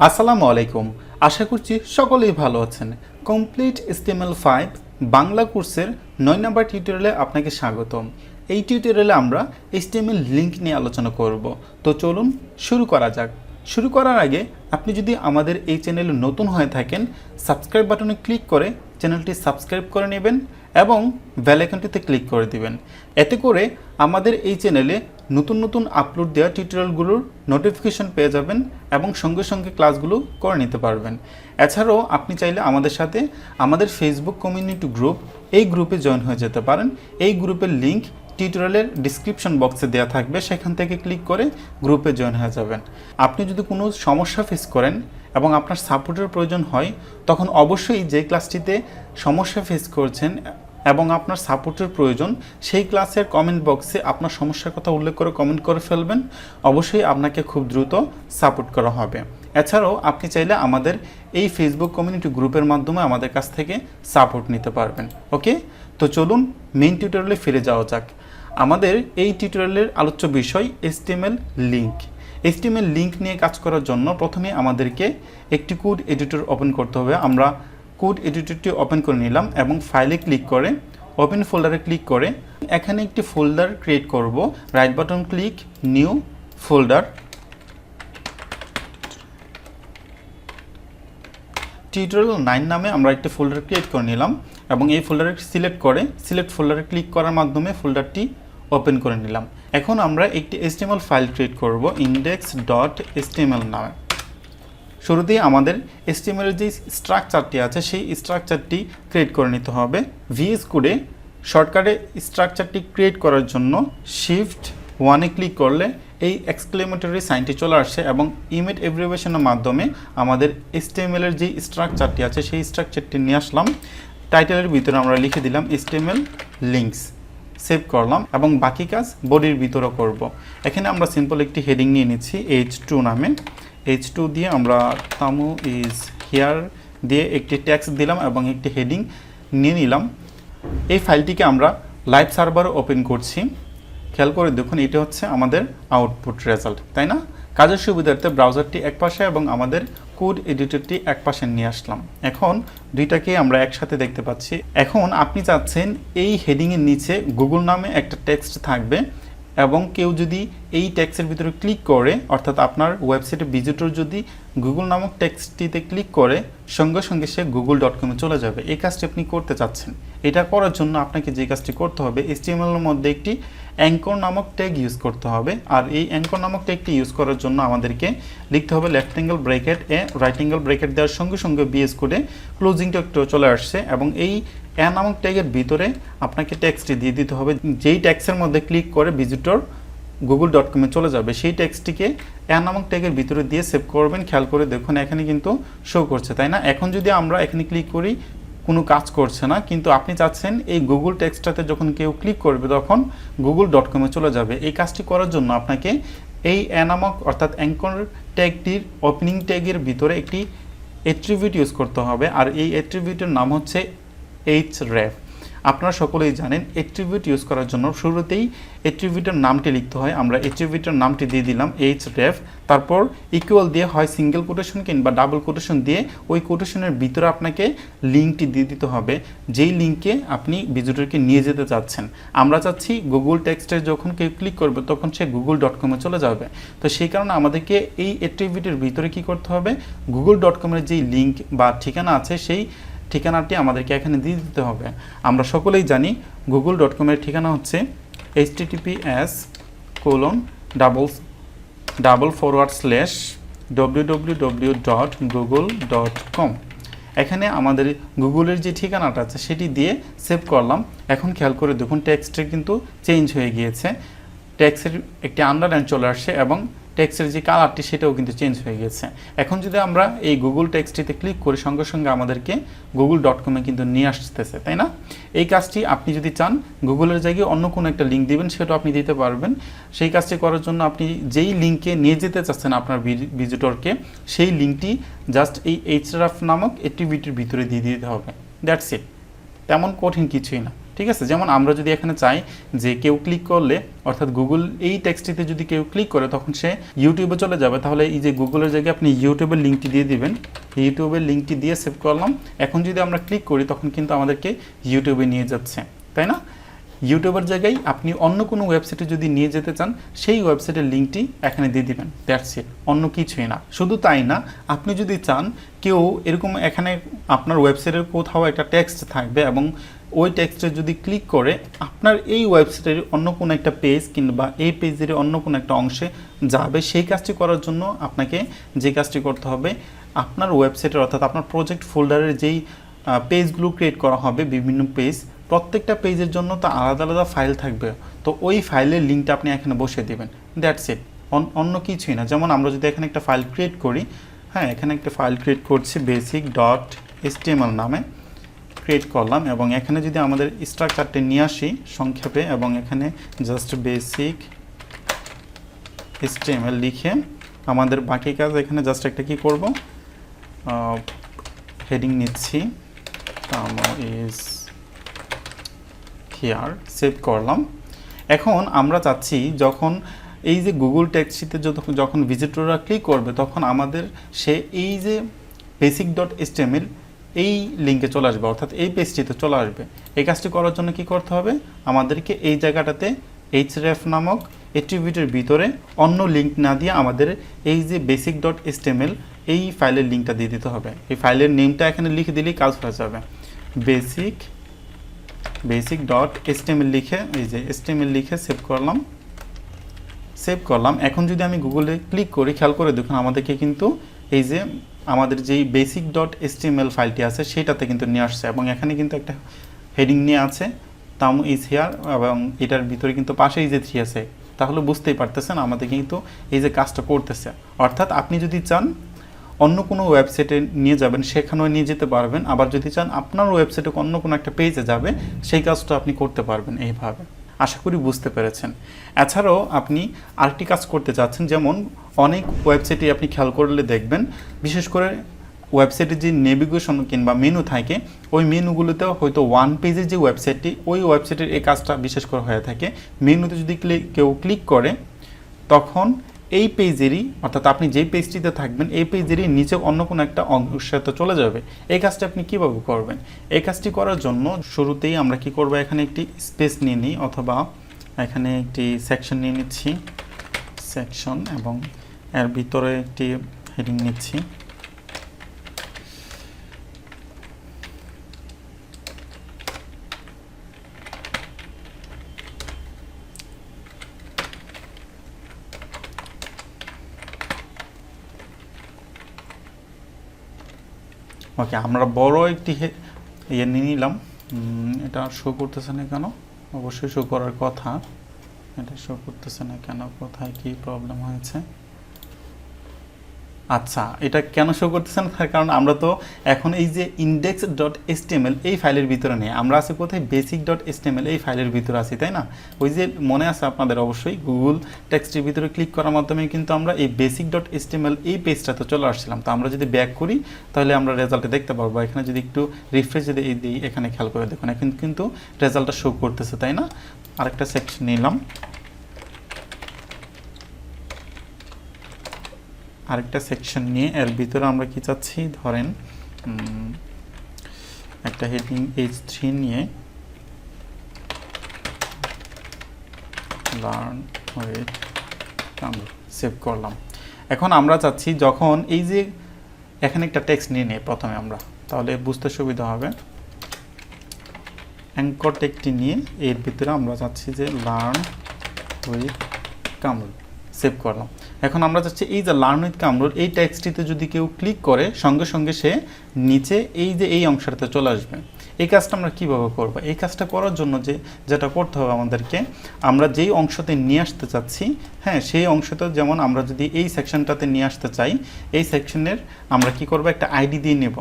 আসসালামু আলাইকুম। আশা করছি সকলেই ভালো আছেন। কমপ্লিট HTML5 বাংলা কোর্সের 9 নম্বর টিউটোরিয়ালে আপনাকে স্বাগতম। এই টিউটোরিয়ালে আমরা HTML লিংক নিয়ে আলোচনা করব। তো চলুন শুরু করা যাক। শুরু করার আগে আপনি যদি আমাদের এই চ্যানেলে নতুন হয়ে থাকেন, সাবস্ক্রাইব বাটনে ক্লিক করে চ্যানেলটি সাবস্ক্রাইব করে নেবেন এবং বেল আইকনটিতে ক্লিক করে দিবেন। এতে করে আমাদের এই চ্যানেলে নতুন নতুন আপলোড দেওয়া টিউটোরিয়ালগুলোর নোটিফিকেশন পেয়ে যাবেন এবং সঙ্গে সঙ্গে ক্লাসগুলো করে নিতে পারবেন। এছাড়াও আপনি চাইলে আমাদের সাথে আমাদের ফেসবুক কমিউনিটি গ্রুপ, এই গ্রুপে জয়েন হয়ে যেতে পারেন। এই গ্রুপের লিংক টিউটোরিয়ালের ডিসক্রিপশন বক্সে দেওয়া থাকবে, সেখান থেকে ক্লিক করে গ্রুপে জয়েন হয়ে যাবেন। আপনি যদি কোনো সমস্যা ফেস করেন এবং আপনার সাপোর্টের প্রয়োজন হয়, তখন অবশ্যই যে ক্লাসটিতে সমস্যা ফেস করছেন এবং আপনার সাপোর্টের প্রয়োজন, সেই ক্লাসের কমেন্ট বক্সে আপনার সমস্যার কথা উল্লেখ করে কমেন্ট করে ফেলবেন। অবশ্যই আপনাকে খুব দ্রুত সাপোর্ট করা হবে। এছাড়াও আপনি চাইলে আমাদের এই ফেসবুক কমিউনিটি গ্রুপের মাধ্যমে আমাদের কাছ থেকে সাপোর্ট নিতে পারবেন। ওকে, তো চলুন মেইন টিউটোরিয়ালে ফিরে যাওয়া যাক। আমাদের এই টিউটোরিয়ালের আলোচ্য বিষয় HTML লিঙ্ক। HTML লিঙ্ক নিয়ে কাজ করার জন্য প্রথমে আমাদেরকে একটি কোড এডিটর ওপেন করতে হবে। আমরা কোড এডিটরটি ওপেন করে নিলাম এবং ফাইলে ক্লিক করে ওপেন ফোল্ডারে ক্লিক করে এখানে একটি ফোল্ডার ক্রিয়েট করব। Right button click, new folder, tutorial 9 নামে আমরা একটি ফোল্ডার ক্রিয়েট করে নিলাম এবং এই ফোল্ডারে সিলেক্ট করে সিলেক্ট ফোল্ডারে ক্লিক করার মাধ্যমে ফোল্ডারটি ওপেন করে নিলাম। এখন আমরা একটি HTML ফাইল ক্রিয়েট করব index.html নামে। শুরুতেই আমাদের HTML এর যে স্ট্রাকচারটি আছে সেই স্ট্রাকচারটি ক্রিয়েট করে নিতে হবে। VS কোডে শর্টকাটে স্ট্রাকচারটি ক্রিয়েট করার জন্য Shift+1 এ ক্লিক করলে এই এক্সক্লেমেটরি সাইনটি চলে আসে এবং ইমেজ এভ্রিভেশনের মাধ্যমে আমাদের HTML এর যে স্ট্রাকচারটি আছে সেই স্ট্রাকচারটি নিয়ে আসলাম। টাইটেলের ভিতরে আমরা লিখে দিলাম HTML লিঙ্কস, সেভ করলাম এবং বাকি কাজ বডির ভিতরে করব। এখানে আমরা সিম্পল একটি হেডিং নিয়ে নিচ্ছি H2 নামে। H2 দিয়ে আমরা তামু ইজ হিয়ার দিয়ে একটি টেক্সট দিলাম এবং একটি হেডিং নিয়ে নিলাম। এই ফাইলটিকে আমরা লাইভ সার্ভারে ওপেন করছি। খেয়াল করে দেখুন, এটা হচ্ছে আমাদের আউটপুট রেজাল্ট, তাই না? কাজের সুবিধার্থে ব্রাউজারটি একপাশে এবং আমাদের কোড এডিটরটি একপাশে নিয়ে আসলাম। এখন দুইটাকে আমরা একসাথে দেখতে পাচ্ছি। এখন আপনি চাচ্ছেন এই হেডিংয়ের নিচে গুগল নামে একটা টেক্সট থাকবে এবং কেউ যদি এই টেক্সটের ভিতরে ক্লিক করে, অর্থাৎ আপনার ওয়েবসাইটে ভিজিটর যদি গুগল নামক টেক্সটটিতে ক্লিক করে, সঙ্গে সঙ্গে সে google.com এ চলে যাবে। এই কাজটি আপনি করতে চাচ্ছেন। এটা করার জন্য আপনাকে যে কাজটি করতে হবে, HTML এর মধ্যে একটি অ্যাঙ্কর নামক ট্যাগ ইউজ করতে হবে। আর এই অ্যাঙ্কর নামক ট্যাগটি ইউজ করার জন্য আমাদেরকে লিখতে হবে লেফট অ্যাঙ্গেল ব্র্যাকেট এ রাইট অ্যাঙ্গেল ব্র্যাকেট দেওয়ার সঙ্গে সঙ্গে VS কোডে ক্লোজিং ট্যাগটি চলে আসছে এবং এই নামক ট্যাগের ভিতরে আপনাকে টেক্সটটি দিয়ে দিতে হবে। যেই ট্যাক্সের মধ্যে ক্লিক করে ভিজিটর google.com এ চলে যাবে, সেই টেক্সটটিকে নামক ট্যাগের ভিতরে দিয়ে সেভ করবেন। খেয়াল করে দেখুন, এখানে কিন্তু শো করছে, তাই না? এখন যদি আমরা এখানে ক্লিক করি, কোনো কাজ করছে না, কিন্তু আপনি চাচ্ছেন এই গুগল টেক্সটটাতে যখন কেউ ক্লিক করবে তখন google.com এ চলে যাবে। এই কাজটি করার জন্য আপনাকে এই নামক অর্থাৎ অ্যাঙ্কর ট্যাগটির ওপেনিং ট্যাগের ভিতরে একটি অ্যাট্রিবিউট ইউজ করতে হবে। আর এই অ্যাট্রিবিউটের নাম হচ্ছে href। আপনারা সকলেই জানেন অ্যাট্রিবিউট ইউজ করার জন্য শুরুতেই অ্যাট্রিবিউটের নামটি লিখতে হয়। আমরা অ্যাট্রিবিউটের নামটি দিয়ে দিলাম href, তারপর ইকুয়াল দিয়ে হয় সিঙ্গেল কোটেশন কিংবা ডাবল কোটেশন দিয়ে ওই কোটেশনের ভিতরে আপনাকে লিঙ্কটি দিয়ে দিতে হবে, যেই লিঙ্কে আপনি ভিজিটরকে নিয়ে যেতে চাচ্ছেন। আমরা চাচ্ছি গুগল টেক্সটে যখন কেউ ক্লিক করবে তখন সে google.com এ চলে যাবে। তো সেই কারণে আমাদেরকে এই অ্যাট্রিবিউটের ভিতরে কি করতে হবে, google.com এর যেই লিঙ্ক বা ঠিকানা আছে সেই ঠিকানাটি আমাদেরকে এখানে দিয়ে দিতে হবে। আমরা সকলেই জানি google.com এর ঠিকানা হচ্ছে https://www.google.com। এখানে আমাদের গুগলের যে ঠিকানাটা আছে সেটি দিয়ে সেভ করলাম। এখন খেয়াল করে দেখুন, টেক্সটটি কিন্তু চেঞ্জ হয়ে গিয়েছে। টেক্সটের একটি আন্ডারলাইন চলে আসছে এবং টেক্সটের যে কালারটি সেটাও কিন্তু চেঞ্জ হয়ে গেছে। এখন যদি আমরা এই গুগল টেক্সটিতে ক্লিক করি, সঙ্গে সঙ্গে আমাদেরকে google.com এ কিন্তু নিয়ে আসতেছে, তাই না? এই কাজটি আপনি যদি চান গুগলের জায়গায় অন্য কোনো একটা লিঙ্ক দিবেন, সেটাও আপনি দিতে পারবেন। সেই কাজটি করার জন্য আপনি যেই লিঙ্কে নিয়ে যেতে চাচ্ছেন আপনার ভিজিটরকে, সেই লিঙ্কটি জাস্ট এই href নামক অ্যাট্রিবিউটের ভিতরে দিয়ে দিতে হবে। দ্যাটস ইট, তেমন কঠিন কিছুই না। ঠিক আছে। যেমন আমরা যদি এখানে চাই যে কেউ ক্লিক করলে, অর্থাৎ গুগল এই টেক্সটটিতে যদি কেউ ক্লিক করে তখন সে ইউটিউবে চলে যাবে, তাহলে এই যে গুগলের জায়গায় আপনি ইউটিউবের লিঙ্কটি দিয়ে দিবেন। ইউটিউবের লিঙ্কটি দিয়ে সেভ করলাম। এখন যদি আমরা ক্লিক করি তখন কিন্তু আমাদেরকে ইউটিউবে নিয়ে যাচ্ছে, তাই না? ইউটিউবের জায়গায় আপনি অন্য কোনো ওয়েবসাইটে যদি নিয়ে যেতে চান সেই ওয়েবসাইটের লিঙ্কটি এখানে দিয়ে দিবেন, দ্যাটস ইট, অন্য কিছুই না। শুধু তাই না, আপনি যদি চান কেউ এরকম এখানে আপনার ওয়েবসাইটের কোথাও একটা টেক্সট থাকবে এবং ওই টেক্সটে যদি ক্লিক করে আপনার এই ওয়েবসাইটের অন্য কোনো একটা পেজ কিংবা এই পেজের অন্য কোনো একটা অংশে যাবে, সেই কাজটি করার জন্য আপনাকে যে কাজটি করতে হবে, আপনার ওয়েবসাইটের অর্থাৎ আপনার প্রজেক্ট ফোল্ডারের যেই পেজগুলো ক্রিয়েট করা হবে, বিভিন্ন পেজ, প্রত্যেকটা পেজের জন্য তো আলাদা আলাদা ফাইল থাকবে, তো ওই ফাইলের লিঙ্কটা আপনি এখানে বসিয়ে দেবেন, দ্যাটস ইট, অন্য কিছুই না। যেমন আমরা যদি এখানে একটা ফাইল ক্রিয়েট করি, হ্যাঁ এখানে একটা ফাইল ক্রিয়েট করছি basic.html নামে ক্রিয়েট করলাম, এবং এখানে যদি আমাদের স্ট্রাকচারটি নিয়ে আসি সংক্ষেপে, এবং এখানে জাস্ট বেসিক HTML লিখে আমাদের বাকি কাজ এখানে জাস্ট একটা কি করব, হেডিং নিচ্ছি, ইজ হিয়ার, সেভ করলাম। এখন আমরা চাচ্ছি যখন এই যে গুগল টেক্সটটিতে যখন ভিজিটররা ক্লিক করবে তখন আমাদের সে এই যে basic.html এই লিঙ্কে চলে আসবে, অর্থাৎ এই পেজটিতে চলে আসবে। এই কাজটি করার জন্য কি করতে হবে, আমাদেরকে এই জায়গাটাতে href নামক অ্যাট্রিবিউটের ভিতরে অন্য লিঙ্ক না দিয়ে আমাদের এই যে basic.html এই ফাইলের লিঙ্কটা দিয়ে দিতে হবে। এই ফাইলের নেমটা এখানে লিখে দিলেই কাজ হয়ে যাবে, basic.html লিখে, এই যে html লিখে সেভ করলাম। এখন যদি আমি গুগলে ক্লিক করি, খেয়াল করে দেখুন আমাদেরকে কিন্তু এই যে আমাদের যেই basic.html ফাইলটি আছে সেটাতে কিন্তু নিয়ে আসছে, এবং এখানে কিন্তু একটা হেডিং নিয়ে আছে তাম ইজ হিয়ার, এবং এটার ভিতরে কিন্তু পাশেই যে 3 আছে, তাহলে বুঝতেই পারতেছেন আমাদের কিন্তু এই যে কাজটা করতেছে। অর্থাৎ আপনি যদি চান অন্য কোনো ওয়েবসাইটে নিয়ে যাবেন, সেখানেও নিয়ে যেতে পারবেন, আবার যদি চান আপনার ওয়েবসাইটে অন্য কোনো একটা পেজে যাবে, সেই কাজটা আপনি করতে পারবেন এইভাবে। আশা করি বুঝতে পেরেছেন। এছাড়াও আপনি আরেকটি কাজ করতে চাচ্ছেন, যেমন অনেক ওয়েবসাইটে আপনি খেয়াল করলে দেখবেন, বিশেষ করে ওয়েবসাইটের যে নেভিগেশন কিংবা মেনু থাকে, ওই মেনুগুলোতেও হয়তো ওয়ান পেজের যে ওয়েবসাইটটি, ওই ওয়েবসাইটের এই কাজটা বিশেষ করে হয়ে থাকে। মেনুতে যদি কেউ ক্লিক করে তখন এই পেজেরই, অর্থাৎ আপনি যেই পেজটিতে থাকবেন এই পেজেরই নিচে অন্য কোনো একটা অংশতে চলে যাবে। এই কাজটা আপনি কীভাবে করবেন? এই কাজটি করার জন্য শুরুতেই আমরা কি করব, এখানে একটি স্পেস নিয়ে নিই, অথবা এখানে একটি সেকশন নিয়ে নিচ্ছি, সেকশন, এবং এর ভিতরে একটি হেডিং নিচ্ছি। ওকে, আমরা বড় একটি ইয়ে নিয়ে নিলাম। এটা শো করতেছে না কেন? অবশ্যই শো করার কথা, এটা শো করতেছে না কেন? কোথায় কি প্রবলেম হয়েছে? আচ্ছা, এটা কেন শো করতেছে না? তার কারণ আমরা তো এখন এই যে index.html এই ফাইলের ভিতরে নেই, আমরা আছি কোথায়? basic.html এই ফাইলের ভিতরে আছি, তাই না? ওই যে মনে আছে আপনাদের অবশ্যই, গুগল টেক্সটের ভিতরে ক্লিক করার মাধ্যমে কিন্তু আমরা এই basic.html এই পেজটাতে চলে আসছিলাম। তো আমরা যদি ব্যাক করি তাহলে আমরা রেজাল্টে দেখতে পারবো। এখানে যদি একটু রিফ্রেশ দিই, এখানে খেয়াল করে দেখুন, এখন কিন্তু রেজাল্টটা শো করতেছে, তাই না? আরেকটা সেকশন নিলাম, আরেকটা সেকশন নিয়ে এর ভিতরে আমরা কি চাচ্ছি, ধরেন একটা হেডিং H3 নিয়ে লার্ন উইথ কামরুল, সেভ করলাম। এখন আমরা চাচ্ছি যখন এই যে এখানে একটা টেক্সট নিয়ে নেই প্রথমে আমরা, তাহলে বুঝতে সুবিধা হবে। অ্যাঙ্কর টেক্সটটি নিয়ে এর ভিতরে আমরা চাচ্ছি যে লার্ন উইথ কামরুল, সেভ করলাম। এখন আমরা চাচ্ছি এই যে লার্ন উইথ কামরুল এই টেক্সটটিতে যদি কেউ ক্লিক করে সঙ্গে সঙ্গে সে নিচে এই যে এই অংশটাতে চলে আসবে। এই কাজটা আমরা কীভাবে করব? এই কাজটা করার জন্য যেটা করতে হবে আমাদেরকে, আমরা যেই অংশতে নিয়ে আসতে চাচ্ছি, হ্যাঁ সেই অংশতে, যেমন আমরা যদি এই সেকশনটাতে নিয়ে আসতে চাই, এই সেকশনের আমরা কি করব, একটা আইডি দিয়ে নেব।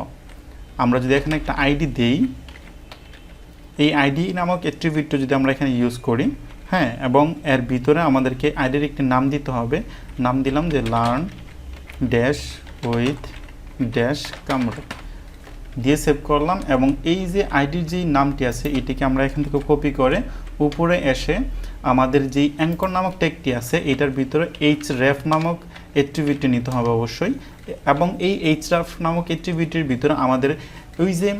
আমরা যদি এখানে একটা আইডি দেই, এই আইডি নামক অ্যাট্রিবিউটটা যদি আমরা এখানে ইউজ করি, হ্যাঁ, এবং এর ভিতরে আমাদেরকে আইডির একটি নাম দিতে হবে। নাম দিলাম যে learn dash with dash Kamrul, দিয়ে সেভ করলাম এবং এই যে আইডির যেই নামটি আছে এটিকে আমরা এখান থেকে কপি করে উপরে এসে আমাদের যেই অ্যাঙ্কর নামক ট্যাগটি আছে এটার ভিতরে href নামক অ্যাট্রিবিউটটি নিতে হবে অবশ্যই এবং এই href নামক অ্যাট্রিবিউটের ভিতরে আমাদের ওই যে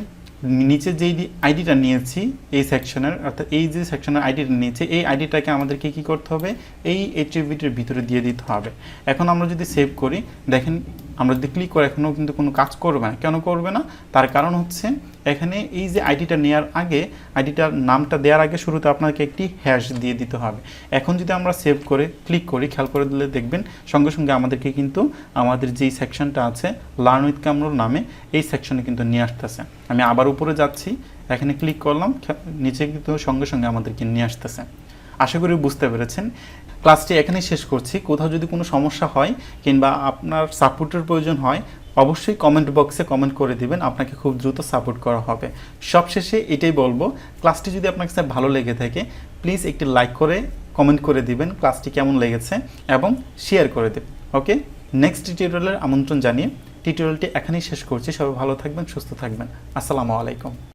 নিচে যেই আইডিটা নিয়েছি এই সেকশনের অর্থাৎ এই যে সেকশনের আইডিটা নিয়েছি এই আইডিটাকে আমাদেরকে কী করতে হবে এই অ্যাট্রিবিউটের ভিতরে দিয়ে দিতে হবে। এখন আমরা যদি সেভ করি দেখেন আমরা যদি ক্লিক করে এখনও কিন্তু কোনো কাজ করবে না। কেন করবে না? তার কারণ হচ্ছে এখানে এই যে আইডিটা নেওয়ার আগে আইডিটার নামটা দেওয়ার আগে শুরুতে আপনাকে একটি হ্যাশ দিয়ে দিতে হবে। এখন যদি আমরা সেভ করে ক্লিক করি খেয়াল করে দিলে দেখবেন সঙ্গে সঙ্গে আমাদেরকে কিন্তু আমাদের যেই সেকশনটা আছে লার্ন উইথ কামরুল নামে এই সেকশনে কিন্তু নিয়ে আসতেছে। আমি আবার উপরে যাচ্ছি, এখানে ক্লিক করলাম, নিচে কিন্তু সঙ্গে সঙ্গে আমাদেরকে নিয়ে আসতেছে। আশা করি বুঝতে পেরেছেন। ক্লাসটি এখানেই শেষ করছি। কোথাও যদি কোনো সমস্যা হয় কিংবা আপনার সাপোর্টের প্রয়োজন হয় অবশ্যই কমেন্ট বক্সে কমেন্ট করে দিবেন, আপনাকে খুব দ্রুত সাপোর্ট করা হবে। সবশেষে এটাই বলবো, ক্লাসটি যদি আপনার কাছে ভালো লেগে থাকে প্লিজ একটি লাইক করে কমেন্ট করে দিবেন ক্লাসটি কেমন লেগেছে এবং শেয়ার করে দেবেন। ওকে, নেক্সট টিউটোরিয়ালের আমন্ত্রণ জানিয়ে টিউটোরিয়ালটি এখানেই শেষ করছি। সবাই ভালো থাকবেন, সুস্থ থাকবেন। আসসালামু আলাইকুম।